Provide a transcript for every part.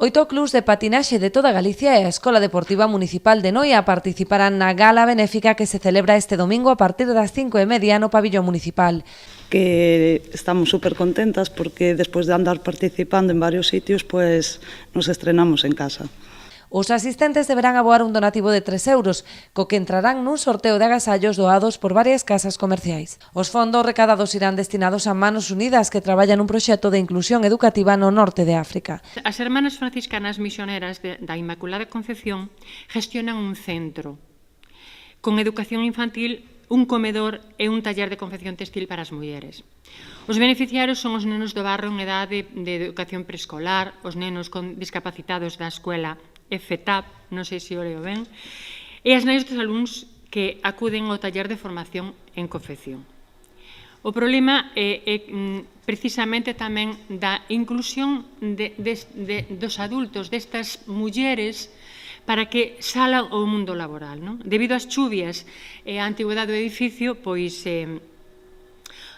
8 clubs de patinaxe de toda Galicia e a Escola Deportiva Municipal de Noia participarán na gala benéfica que se celebra este domingo a partir das 5:30 no pabillón municipal. Que estamos super contentas porque despois de andar participando en varios sitios, pues nos estrenamos en casa. Os asistentes deberán aboar un donativo de 3 euros, co que entrarán nun sorteo de agasallos doados por varias casas comerciais. Os fondos recadados irán destinados a Manos Unidas, que traballan nun proxecto de inclusión educativa no norte de África. As Hermanas Franciscanas Misioneras da Inmaculada Concepción gestionan un centro con educación infantil, un comedor e un taller de confección textil para as mulleres. Os beneficiarios son os nenos do barrio en edade de educación preescolar, os nenos con discapacitados da escuela FETAP, non sei se o leo ben, e as nais dos alumnos que acuden ao taller de formación en confección. O problema é precisamente tamén da inclusión dos adultos, destas mulleres, para que salan ao mundo laboral. Debido ás chuvias e á antigüedade do edificio, pois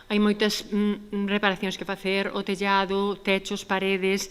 hai moitas reparacións que facer, o tellado, techos, paredes,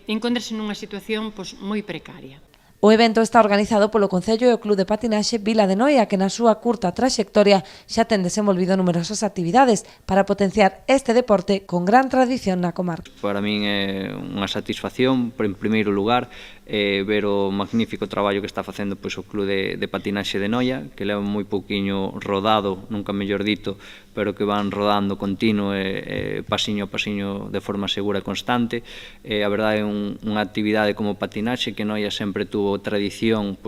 encontrase nunha situación moi precaria. O evento está organizado polo Concello e o Club de Patinaxe Vila de Noia, que na súa curta traxectoria xa ten desenvolvido numerosas actividades para potenciar este deporte con gran tradición na comarca. Para min é unha satisfacción, en primeiro lugar, ver o magnífico traballo que está facendo o Club de Patinaxe de Noia, que leva moi pouquiño rodado, nunca mellor dito, pero que van rodando continuo e pasiño a pasiño de forma segura e constante. A verdade é unha actividade como patinaxe que Noia sempre tuvo tradición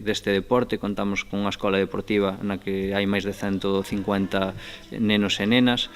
deste deporte. Contamos con unha escola deportiva na que hai máis de 150 nenos e nenas.